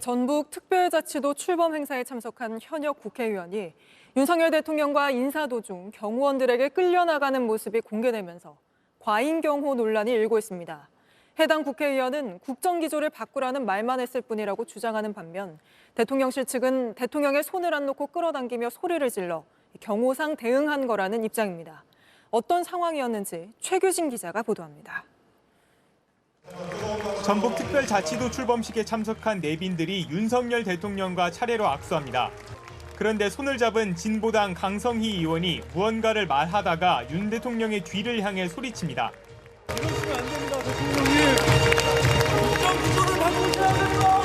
전북 특별자치도 출범 행사에 참석한 현역 국회의원이 윤석열 대통령과 인사 도중 경호원들에게 끌려나가는 모습이 공개되면서 과잉 경호 논란이 일고 있습니다. 해당 국회의원은 국정기조를 바꾸라는 말만 했을 뿐이라고 주장하는 반면 대통령실 측은 대통령의 손을 안 놓고 끌어당기며 소리를 질러 경호상 대응한 거라는 입장입니다. 어떤 상황이었는지 최규진 기자가 보도합니다. 전북 특별자치도 출범식에 참석한 내빈들이 윤석열 대통령과 차례로 악수합니다. 그런데 손을 잡은 진보당 강성희 의원이 무언가를 말하다가 윤 대통령의 뒤를 향해 소리칩니다. 이러시면 안 됩니다, 대통령님. 국정기조를 바꾸셔야 됩니다.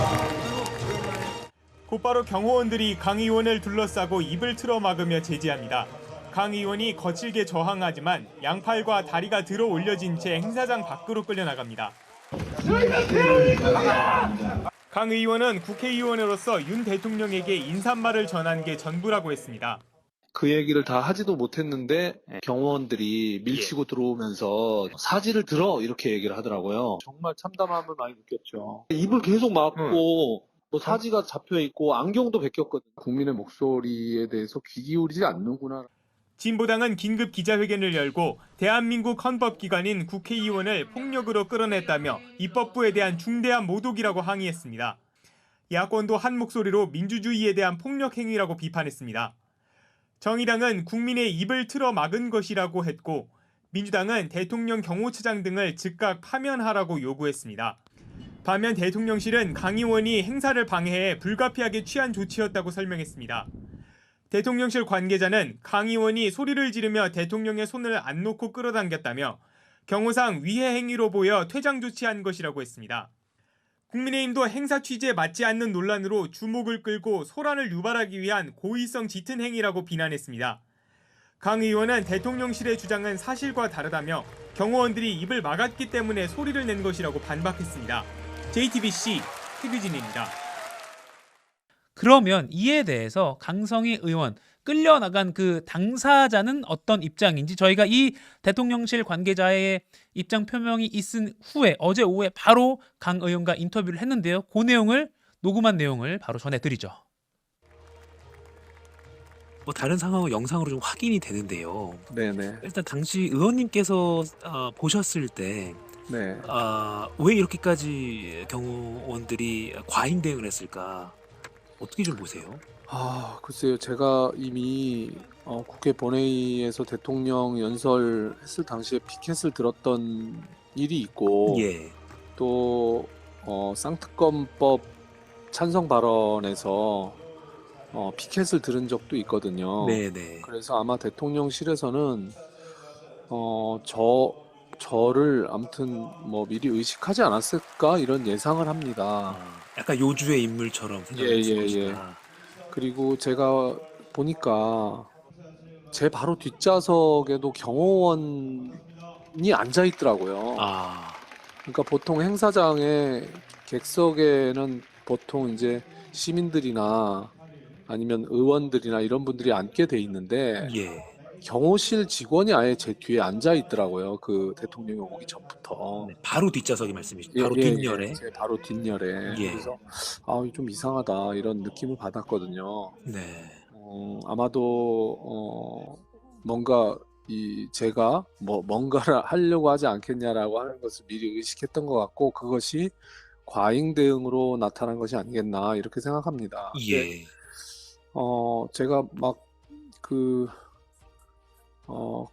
곧바로 경호원들이 강 의원을 둘러싸고 입을 틀어 막으며 제지합니다. 강 의원이 거칠게 저항하지만 양팔과 다리가 들어 올려진 채 행사장 밖으로 끌려나갑니다. 강 의원은 국회의원으로서 윤 대통령에게 인사말을 전한 게 전부라고 했습니다. 그 얘기를 다 하지도 못했는데 경호원들이 밀치고 들어오면서 사지를 들어 이렇게 얘기를 하더라고요. 정말 참담함을 많이 느꼈죠. 입을 계속 막고 뭐 사지가 잡혀있고 안경도 벗겼거든요. 국민의 목소리에 대해서 귀 기울이지 않는구나. 진보당은 긴급 기자회견을 열고 대한민국 헌법기관인 국회의원을 폭력으로 끌어냈다며 입법부에 대한 중대한 모독이라고 항의했습니다. 야권도 한 목소리로 민주주의에 대한 폭력 행위라고 비판했습니다. 정의당은 국민의 입을 틀어 막은 것이라고 했고 민주당은 대통령 경호처장 등을 즉각 파면하라고 요구했습니다. 반면 대통령실은 강 의원이 행사를 방해해 불가피하게 취한 조치였다고 설명했습니다. 대통령실 관계자는 강 의원이 소리를 지르며 대통령의 손을 안 놓고 끌어당겼다며 경호상 위해 행위로 보여 퇴장 조치한 것이라고 했습니다. 국민의힘도 행사 취지에 맞지 않는 논란으로 주목을 끌고 소란을 유발하기 위한 고의성 짙은 행위라고 비난했습니다. 강 의원은 대통령실의 주장은 사실과 다르다며 경호원들이 입을 막았기 때문에 소리를 낸 것이라고 반박했습니다. JTBC 최규진입니다. 그러면 이에 대해서 강성희 의원 끌려나간 그 당사자는 어떤 입장인지 저희가 이 대통령실 관계자의 입장 표명이 있은 후에 어제 오후에 바로 강 의원과 인터뷰를 했는데요. 그 내용을 녹음한 내용을 바로 전해드리죠. 뭐 다른 상황은 영상으로 좀 확인이 되는데요. 네네. 일단 당시 의원님께서 보셨을 때 네. 왜 이렇게까지 경호원들이 과잉 대응을 했을까? 어떻게 좀 보세요? 글쎄요. 제가 이미 국회 본회의에서 대통령 연설했을 당시에 피켓을 들었던 일이 있고 예. 또 쌍특검법 찬성 발언에서 피켓을 들은 적도 있거든요. 네네. 그래서 아마 대통령실에서는 저를 아무튼 뭐 미리 의식하지 않았을까 이런 예상을 합니다. 약간 요주의 인물처럼 생각했을 것이다. 그리고 제가 보니까 제 바로 뒷좌석에도 경호원이 앉아 있더라고요. 그러니까 보통 행사장에 객석에는 보통 이제 시민들이나 아니면 의원들이나 이런 분들이 앉게 돼 있는데 예. 경호실 직원이 아예 제 뒤에 앉아 있더라고요. 그 대통령이 오기 전부터. 네, 바로 뒷좌석이 말씀이시죠? 바로 뒷열에? 제 바로 뒷열에. 예. 그래서 좀 이상하다 이런 느낌을 받았거든요. 네. 아마도 뭔가 제가 뭔가를 하려고 하지 않겠냐라고 하는 것을 미리 의식했던 것 같고 그것이 과잉 대응으로 나타난 것이 아니겠나 이렇게 생각합니다. 예. 제가 막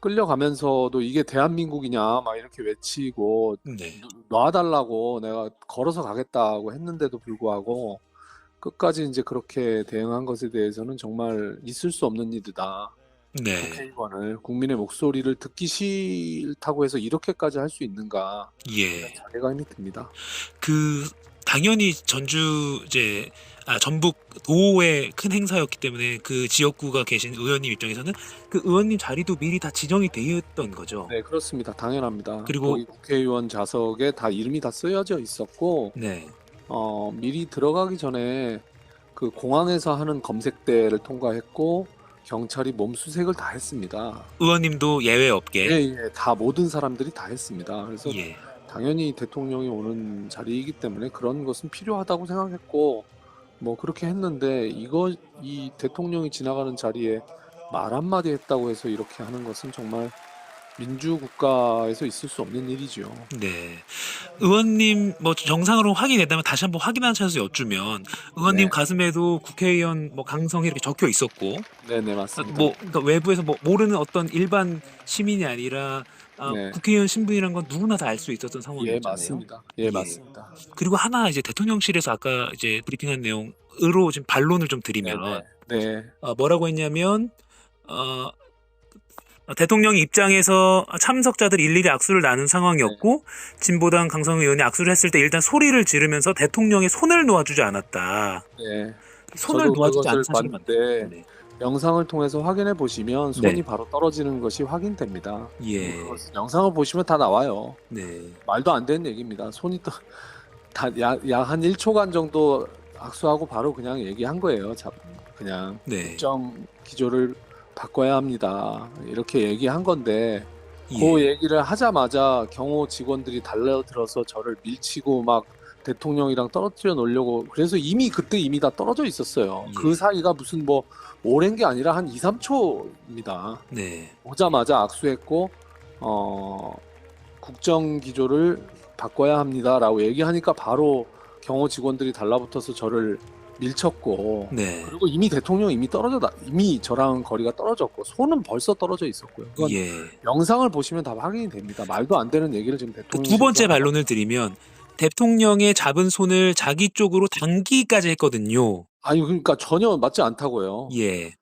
끌려가면서도 이게 대한민국이냐 막 이렇게 외치고 네. 놔달라고 내가 걸어서 가겠다고 했는데도 불구하고 끝까지 이제 그렇게 대응한 것에 대해서는 정말 있을 수 없는 일이다. 네. 국회의원을 국민의 목소리를 듣기 싫다고 해서 이렇게까지 할 수 있는가 예. 자괴감이 듭니다. 당연히 전북 도의 큰 행사였기 때문에 그 지역구가 계신 의원님 입장에서는 그 의원님 자리도 미리 다 지정이 되어 있던 거죠. 네, 그렇습니다. 당연합니다. 그리고 거기 국회의원 좌석에 다 이름이 다 쓰여져 있었고 네. 미리 들어가기 전에 그 공항에서 하는 검색대를 통과했고 경찰이 몸수색을 다 했습니다. 의원님도 예외 없게. 예, 다 모든 사람들이 다 했습니다. 그래서 예. 당연히 대통령이 오는 자리이기 때문에 그런 것은 필요하다고 생각했고 뭐 그렇게 했는데 이 대통령이 지나가는 자리에 말 한마디 했다고 해서 이렇게 하는 것은 정말 민주국가에서 있을 수 없는 일이죠. 네. 의원님 뭐 정상으로 확인됐다면 다시 한번 확인하는 차에서 여쭈면 의원님 네. 가슴에도 국회의원 뭐 강성이 이렇게 적혀 있었고 네네, 맞습니다. 뭐 그러니까 외부에서 뭐 모르는 어떤 일반 시민이 아니라 네. 국회의원 신분이란 건 누구나 다 알 수 있었던 예, 상황이었잖아요. 맞습니다. 예, 예. 맞습니다. 그리고 하나 이제 대통령실에서 아까 이제 브리핑한 내용으로 지금 반론을 좀 드리면 네. 뭐라고 했냐면 대통령 입장에서 참석자들 일일이 악수를 나눈 상황이었고 진보당 강성희 의원이 악수를 했을 때 일단 소리를 지르면서 대통령의 손을 놓아주지 않았다. 네. 손을 저도 놓아주지 않은 그것을 사실은 봤는데 맞네. 영상을 통해서 확인해 보시면 손이 네. 바로 떨어지는 것이 확인됩니다. 예. 그것은 영상을 보시면 다 나와요. 네. 말도 안 되는 얘기입니다. 손이 약 한 1초간 정도 악수하고 바로 그냥 얘기한 거예요. 그냥 네. 국정 기조를 바꿔야 합니다. 이렇게 얘기한 건데 예. 그 얘기를 하자마자 경호 직원들이 달려들어서 저를 밀치고 막 대통령이랑 떨어뜨려 놓으려고 그래서 그때 이미 다 떨어져 있었어요. 예. 그 사이가 무슨 뭐 오랜 게 아니라 한 2, 3초입니다. 네. 오자마자 악수했고 국정 기조를 바꿔야 합니다라고 얘기하니까 바로 경호 직원들이 달라붙어서 저를 밀쳤고 네. 그리고 이미 이미 저랑 거리가 떨어졌고 손은 벌써 떨어져 있었고요. 그건 예. 영상을 보시면 다 확인이 됩니다. 말도 안 되는 얘기를 지금 그 대통령이 두 번째 반론을 드리면 대통령의 잡은 손을 자기 쪽으로 당기기까지 했거든요. 아니 그러니까 전혀 맞지 않다고요. 예.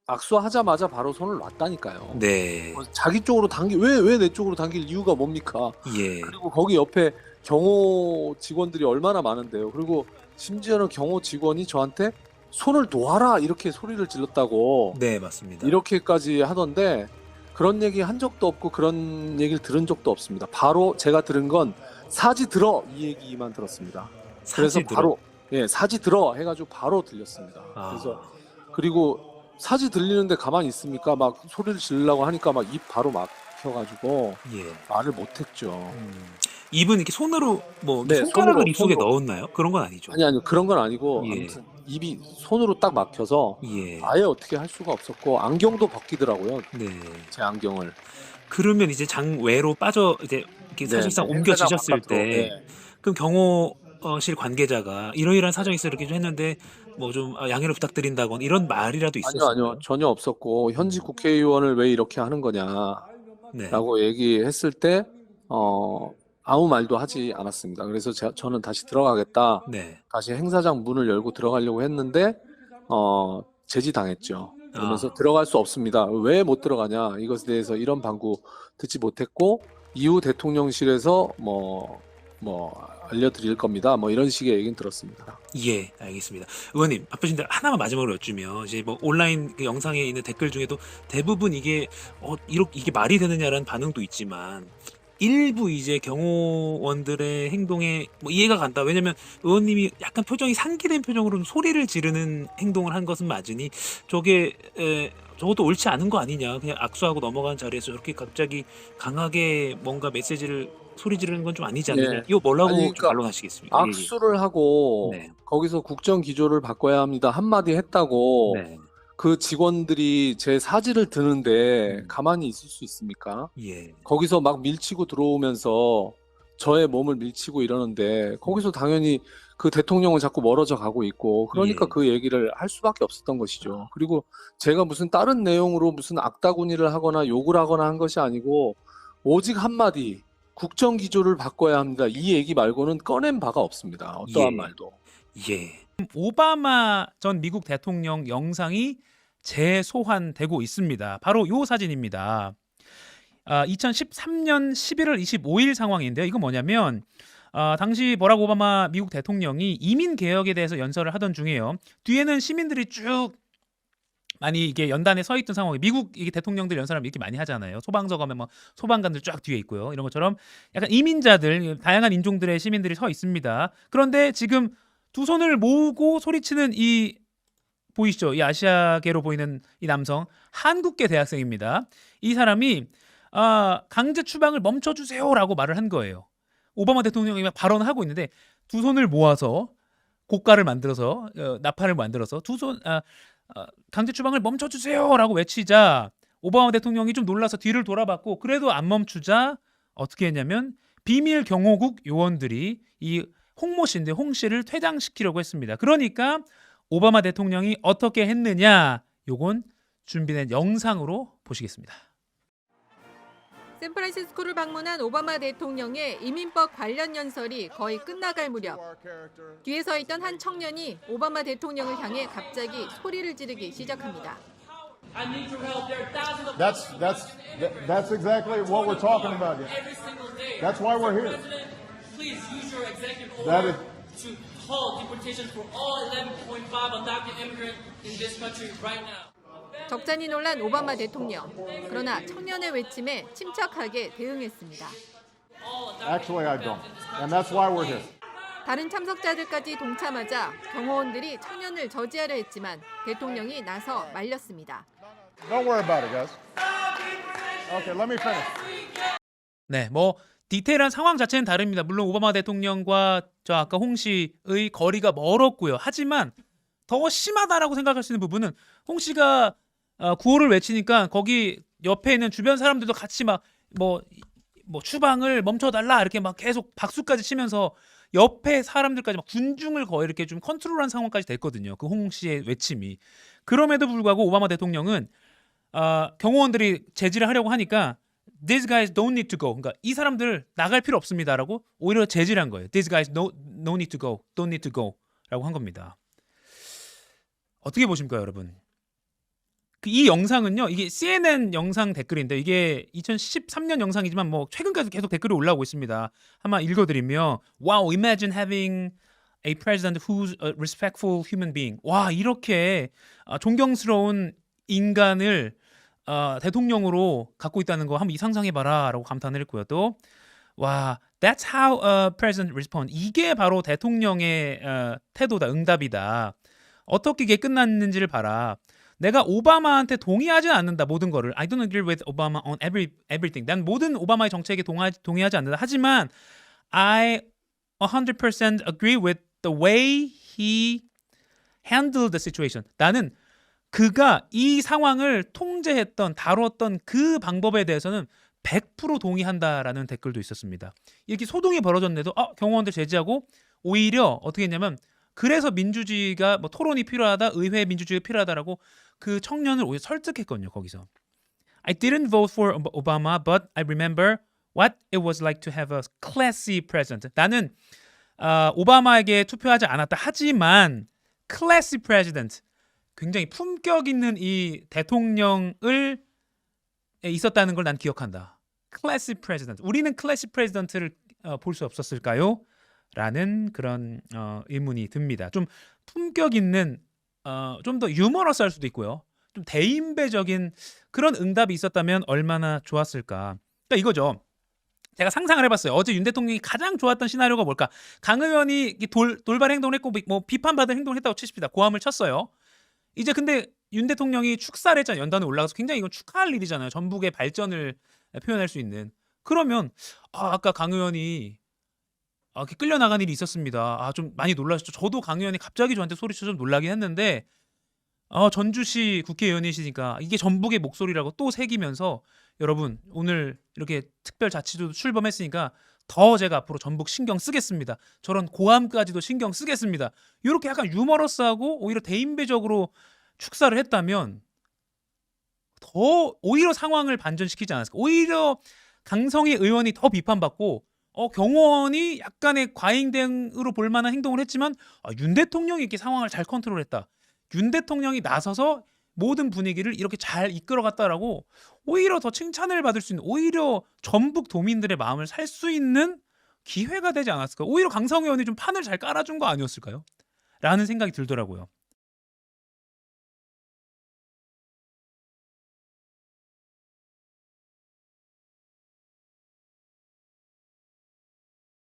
악수하자마자 바로 손을 놨다니까요. 네. 자기 쪽으로 왜 내 쪽으로 당길 이유가 뭡니까? 예. 그리고 거기 옆에 경호 직원들이 얼마나 많은데요. 그리고 심지어는 경호 직원이 저한테 손을 놓아라 이렇게 소리를 질렀다고 네, 맞습니다. 이렇게까지 하던데 그런 얘기 한 적도 없고 그런 얘기를 들은 적도 없습니다. 바로 제가 들은 건 사지 들어 이 얘기만 들었습니다. 그래서 사지 들어. 바로 사지 들어 해가지고 바로 들렸습니다. 그래서 그리고 사지 들리는데 가만히 있습니까? 막 소리를 지르려고 하니까 막 입 바로 막혀가지고 예. 말을 못했죠. 입은 이렇게 손으로 뭐 네, 손가락을 입 속에 손으로. 넣었나요? 그런 건 아니죠. 아니요 그런 건 아니고 예. 아무튼 입이 손으로 딱 막혀서 예. 아예 어떻게 할 수가 없었고 안경도 벗기더라고요. 네. 제 안경을. 그러면 이제 장외로 빠져 이제 이렇게 사실상 네, 옮겨지셨을 행사장 바깥으로, 때 네. 그럼 경호실 관계자가 이러이러한 사정이 있어 이렇게 좀 했는데 뭐 좀 양해를 부탁드린다거나 이런 말이라도 있었어요. 아니요 전혀 없었고 현직 국회의원을 왜 이렇게 하는 거냐라고 네. 얘기했을 때 아무 말도 하지 않았습니다. 그래서 저는 다시 들어가겠다. 네. 다시 행사장 문을 열고 들어가려고 했는데 제지당했죠. 그러면서 아. 들어갈 수 없습니다. 왜 못 들어가냐 이것에 대해서 이런 방구 듣지 못했고 이후 대통령실에서 뭐 알려드릴 겁니다. 뭐 이런 식의 얘기는 들었습니다. 예, 알겠습니다. 의원님 바쁘신데 하나만 마지막으로 여쭈면 이제 뭐 온라인 그 영상에 있는 댓글 중에도 대부분 이게 이게 말이 되느냐라는 반응도 있지만 일부 이제 경호원들의 행동에 뭐 이해가 간다. 왜냐면 의원님이 약간 표정이 상기된 표정으로는 소리를 지르는 행동을 한 것은 맞으니 저것도 옳지 않은 거 아니냐. 그냥 악수하고 넘어간 자리에서 저렇게 갑자기 강하게 뭔가 메시지를 소리 지르는 건 좀 아니지 않느냐. 네. 이거 뭐라고 아니, 좀 그러니까 반론하시겠습니까? 예, 예. 악수를 하고 네. 거기서 국정 기조를 바꿔야 합니다. 한마디 했다고 네. 그 직원들이 제 사지를 드는데 음. 가만히 있을 수 있습니까? 예. 거기서 막 밀치고 들어오면서 저의 몸을 밀치고 이러는데 거기서 당연히 그 대통령은 자꾸 멀어져 가고 있고 그러니까 예. 그 얘기를 할 수밖에 없었던 것이죠. 그리고 제가 무슨 다른 내용으로 무슨 악다구니를 하거나 욕을 하거나 한 것이 아니고 오직 한마디 국정 기조를 바꿔야 합니다. 이 얘기 말고는 꺼낸 바가 없습니다. 어떠한 예. 말도. 예. 오바마 전 미국 대통령 영상이 재소환되고 있습니다. 바로 이 사진입니다. 2013년 11월 25일 상황인데요. 이거 뭐냐면 당시 버락 오바마 미국 대통령이 이민 개혁에 대해서 연설을 하던 중이에요. 뒤에는 시민들이 쭉 많이 이게 연단에 서 있던 상황이 미국 이게 대통령들 연설하면 이렇게 많이 하잖아요. 소방서 가면 뭐 소방관들 쫙 뒤에 있고요. 이런 것처럼 약간 이민자들 다양한 인종들의 시민들이 서 있습니다. 그런데 지금 두 손을 모으고 소리치는 이 보이시죠? 이 아시아계로 보이는 이 남성 한국계 대학생입니다. 이 사람이 강제 추방을 멈춰주세요라고 말을 한 거예요. 오바마 대통령이 막 발언하고 있는데 두 손을 모아서 고가를 만들어서 나팔을 만들어서 강제 추방을 멈춰주세요라고 외치자 오바마 대통령이 좀 놀라서 뒤를 돌아봤고 그래도 안 멈추자 어떻게 했냐면 비밀 경호국 요원들이 이 홍모 씨인데 홍 씨를 퇴장시키려고 했습니다. 그러니까 오바마 대통령이 어떻게 했느냐 요건 준비된 영상으로 보시겠습니다. 샌프란시스코를 방문한 오바마 대통령의 이민법 관련 연설이 거의 끝나갈 무렵 뒤에 서 있던 한 청년이 오바마 대통령을 향해 갑자기 소리를 지르기 시작합니다. I need your help. There are thousands of That's exactly what we're talking about here. every single day. That's why we're here. President, please use your executive That order to halt deportations for all 11.5 undocumented immigrants in this country right now. 적잖이 놀란 오바마 대통령. 그러나 청년의 외침에 침착하게 대응했습니다. Actually, I don't. And that's why we're here. 다른 참석자들까지 동참하자 경호원들이 청년을 저지하려 했지만 대통령이 나서 말렸습니다. Don't worry about it, guys. Okay, let me finish. 네, 뭐 디테일한 상황 자체는 다릅니다. 물론 오바마 대통령과 저 아까 홍 씨의 거리가 멀었고요. 하지만 더 심하다라고 생각할 수 있는 부분은 홍 씨가 구호를 외치니까 거기 옆에 있는 주변 사람들도 같이 막 뭐 추방을 멈춰달라 이렇게 막 계속 박수까지 치면서 옆에 사람들까지 막 군중을 거의 이렇게 좀 컨트롤한 상황까지 됐거든요. 그 홍 씨의 외침이. 그럼에도 불구하고 오바마 대통령은 경호원들이 제지를 하려고 하니까 These guys don't need to go. 그러니까 이 사람들 나갈 필요 없습니다라고 오히려 제지를 한 거예요. These guys no need to go. Don't need to go.라고 한 겁니다. 어떻게 보십니까, 여러분? 이 영상은요. 이게 CNN 영상 댓글인데 이게 2013년 영상이지만 뭐 최근까지 계속 댓글이 올라오고 있습니다. 한번 읽어드리면 Wow, imagine having a president who's a respectful human being. 와, 이렇게 존경스러운 인간을 대통령으로 갖고 있다는 거 한번 상상해봐라라고 감탄을 했고요. 또 와, that's how a president respond. 이게 바로 대통령의 태도다, 응답이다. 어떻게 이게 끝났는지를 봐라. 내가 오바마한테 동의하지 않는다 모든 거를. I don't agree with Obama on everything. 난 모든 오바마의 정책에 동의하지 않는다. 하지만 I 100% agree with the way he handled the situation. 나는 그가 이 상황을 통제했던, 다뤘던 그 방법에 대해서는 100% 동의한다라는 댓글도 있었습니다. 이렇게 소동이 벌어졌는데도 경호원들 제지하고 오히려 어떻게 했냐면 그래서 민주주의가 뭐 토론이 필요하다, 의회 민주주의가 필요하다라고 그 청년을 오히려 설득했거든요. 거기서 I didn't vote for Obama, but I remember what it was like to have a classy president. 나는 오바마에게 투표하지 않았다. 하지만 classy president, 굉장히 품격 있는 이 대통령을 있었다는 걸 난 기억한다. classy president. 우리는 classy president를 볼 수 없었을까요? 라는 그런 의문이 듭니다. 좀 품격 있는 좀 더 유머러스할 수도 있고요. 좀 대인배적인 그런 응답이 있었다면 얼마나 좋았을까. 그러니까 이거죠. 제가 상상을 해봤어요. 어제 윤 대통령이 가장 좋았던 시나리오가 뭘까? 강 의원이 돌발 행동을 했고 뭐 비판받을 행동을 했다고 치십시다. 고함을 쳤어요. 이제 근데 윤 대통령이 축사를 했잖아요. 연단에 올라가서 굉장히 이건 축하할 일이잖아요. 전북의 발전을 표현할 수 있는. 그러면 아까 강 의원이 이렇게 끌려나간 일이 있었습니다. 좀 많이 놀라셨죠. 저도 강 의원이 갑자기 저한테 소리쳐 좀 놀라긴 했는데 전주시 국회의원이시니까 이게 전북의 목소리라고 또 새기면서 여러분 오늘 이렇게 특별자치도 출범했으니까 더 제가 앞으로 전북 신경 쓰겠습니다. 저런 고함까지도 신경 쓰겠습니다. 이렇게 약간 유머러스하고 오히려 대인배적으로 축사를 했다면 더 오히려 상황을 반전시키지 않았을까. 오히려 강성희 의원이 더 비판받고 경호원이 약간의 과잉 대응으로 볼 만한 행동을 했지만 윤 대통령이 이렇게 상황을 잘 컨트롤했다. 윤 대통령이 나서서 모든 분위기를 이렇게 잘 이끌어갔다라고 오히려 더 칭찬을 받을 수 있는, 오히려 전북 도민들의 마음을 살 수 있는 기회가 되지 않았을까. 오히려 강성희 의원이 좀 판을 잘 깔아준 거 아니었을까요? 라는 생각이 들더라고요.